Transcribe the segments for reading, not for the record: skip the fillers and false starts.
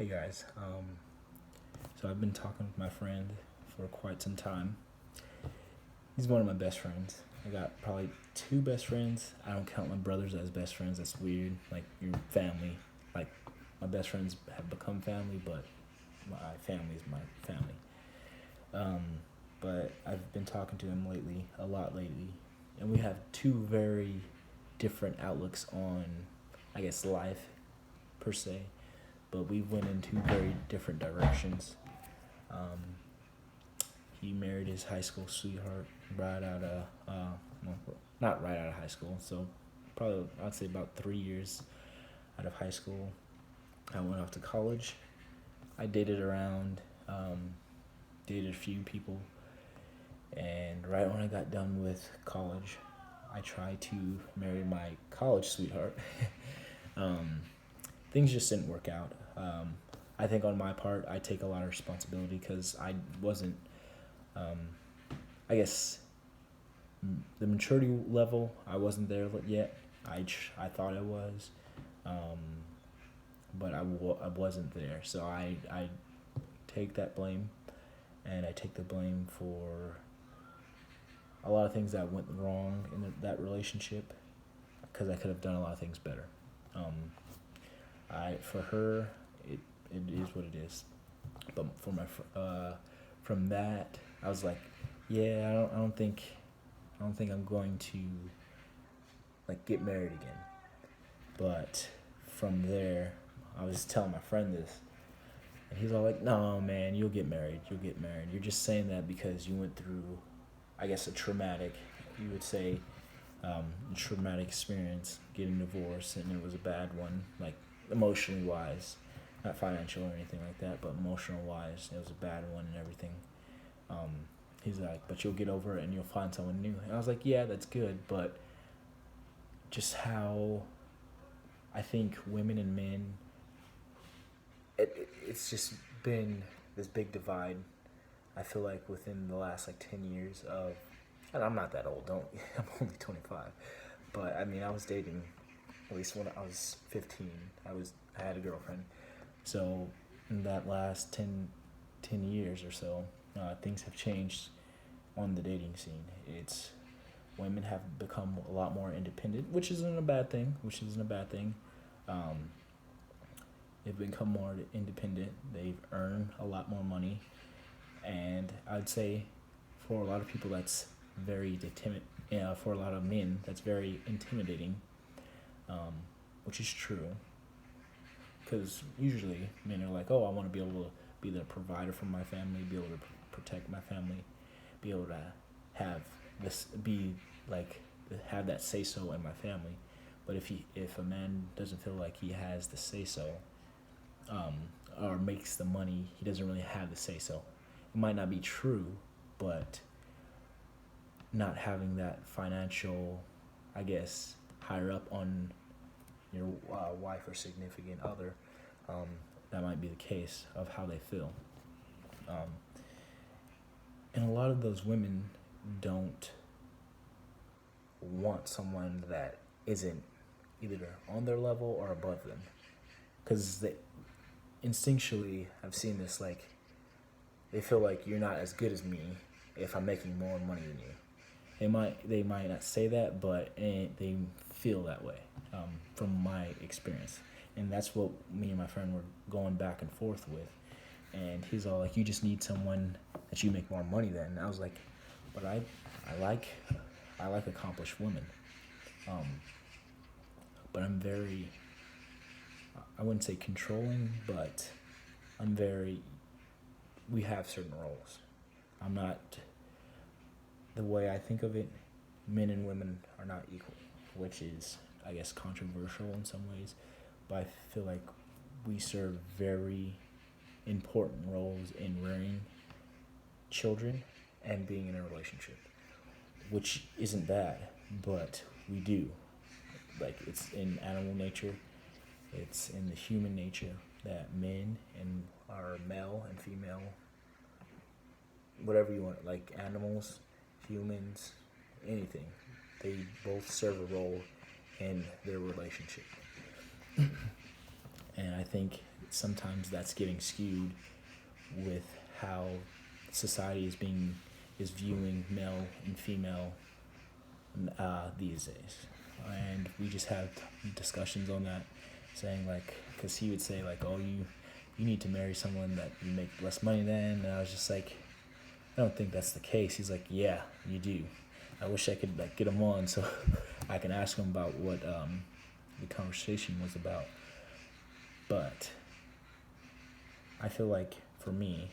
Hey guys, so I've been talking with my friend for quite some time. He's one of my best friends. I got probably two best friends. I don't count my brothers as best friends. That's weird. Like your family. Like my best friends have become family, but my family is my family. Um, but I've been talking to him lately, a lot lately, and we have two very different outlooks on, I guess, life per se. But we went in two very different directions. Um, he married his high school sweetheart right out of, well, not right out of high school, so probably I'd say about 3 years out of high school. I went off to college. I dated around, dated a few people, and right when I got done with college, I tried to marry my college sweetheart. um, Things just didn't work out. I think on my part, I take a lot of responsibility because I wasn't, um, I guess, the maturity level, I wasn't there yet. I thought I was, um, but I wasn't there. So I take that blame, and I take the blame for a lot of things that went wrong in that relationship because I could have done a lot of things better. Um, for her, it it is what it is. But for from that, I was like, yeah, I don't think I'm going to like get married again. But from there, I was telling my friend this, and he's all like, no, man, you'll get married. You'll get married. You're just saying that because you went through, I guess, a traumatic, you would say, traumatic experience, getting divorced, and it was a bad one, like emotionally wise, not financial or anything like that, but emotional wise, it was a bad one and everything. Um, he's like, but you'll get over it and you'll find someone new. And I was like, yeah, that's good, but just how I think women and men, it's just been this big divide. I feel like within the last like 10 years of, and I'm not that old. Don't I'm only 25, but I mean I was dating at least when I was 15. I had a girlfriend. So in that last 10 years or so, things have changed on the dating scene. It's women have become a lot more independent, which isn't a bad thing. Um, they've become more independent. They've earned a lot more money, and I'd say for a lot of people that's very timid. Yeah, for a lot of men, that's very intimidating, um, which is true. Because usually men are like, oh, I want to be able to be the provider for my family, be able to protect my family, be able to have this, be like, have that say so in my family. But if a man doesn't feel like he has the say so, um, or makes the money, he doesn't really have the say so. It might not be true, but not having that financial, I guess, higher up on your wife or significant other, um, that might be the case of how they feel. Um, and a lot of those women don't want someone that isn't either on their level or above them. Because they instinctually, I've seen this, like, they feel like you're not as good as me if I'm making more money than you. They might not say that, but they feel that way, from my experience, and that's what me and my friend were going back and forth with. And he's all like, "You just need someone that you make more money than." And I was like, "But I like I like accomplished women, um, but I'm very, I wouldn't say controlling, but I'm very. We have certain roles. I'm not the way I think of it. Men and women are not equal, which is, I guess, controversial in some ways, but I feel like we serve very important roles in rearing children and being in a relationship, which isn't bad, but we do. Like, it's in animal nature, it's in the human nature that men and our male and female, whatever you want, like animals, humans, anything, they both serve a role in their relationship. And I think sometimes that's getting skewed with how society is viewing male and female these days, and we just had discussions on that, saying like, because he would say like, oh, you need to marry someone that you make less money than, and I was just like, I don't think that's the case. He's like, yeah, you do. I wish I could like get him on so I can ask him about what the conversation was about. But I feel like for me,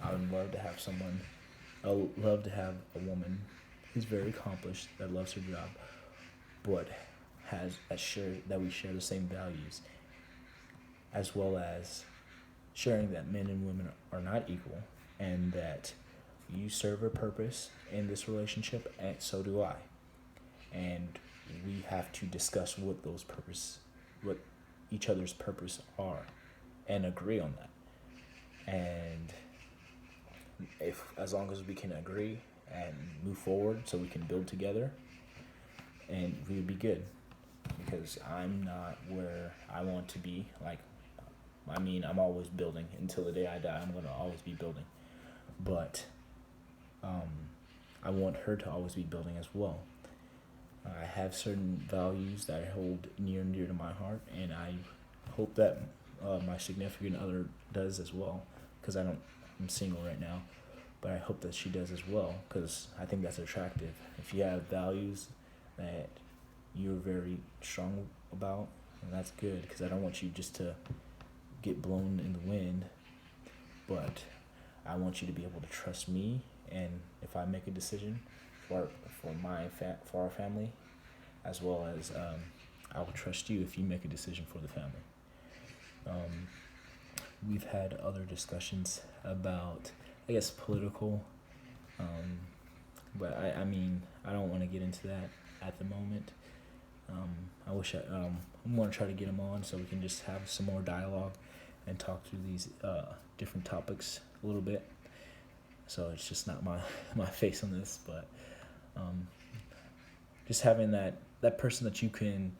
I would love to have someone. I would love to have a woman who's very accomplished, that loves her job, but that we share the same values, as well as sharing that men and women are not equal, and that you serve a purpose in this relationship, and so do I. And we have to discuss what each other's purpose are, and agree on that. And if as long as we can agree and move forward, so we can build together, and we would be good. Because I'm not where I want to be. Like, I mean, I'm always building until the day I die. I'm gonna always be building, but I want her to always be building as well. I have certain values that I hold near and dear to my heart, and I hope that my significant other does as well. Because I'm single right now, but I hope that she does as well. Because I think that's attractive. If you have values that you're very strong about, and that's good. Because I don't want you just to get blown in the wind, but I want you to be able to trust me, and if I make a decision for our family, as well as I will trust you if you make a decision for the family. We've had other discussions about, I guess, political, but I mean, I don't want to get into that at the moment. I'm going to try to get him on so we can just have some more dialogue and talk through these different topics a little bit. So it's just not my face on this, but just having that person that you can,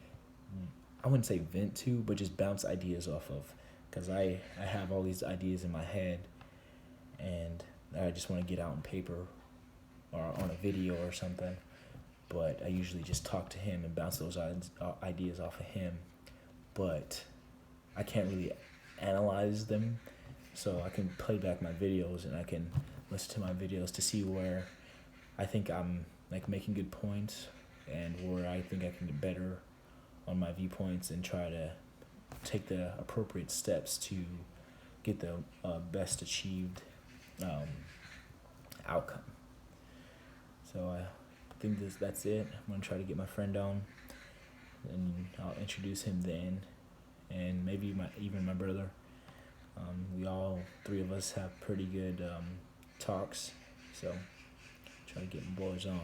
I wouldn't say vent to, but just bounce ideas off of. Because I have all these ideas in my head, and I just want to get out on paper or on a video or something. But I usually just talk to him and bounce those ideas off of him. But I can't really analyze them, so I can play back my videos and I can listen to my videos to see where I think I'm like making good points, and where I think I can get better on my viewpoints, and try to take the appropriate steps to get the best achieved outcome. So I think that's it. I'm gonna try to get my friend on, and I'll introduce him then, and maybe even my brother. We all three of us have pretty good talks, so try to get my boys on.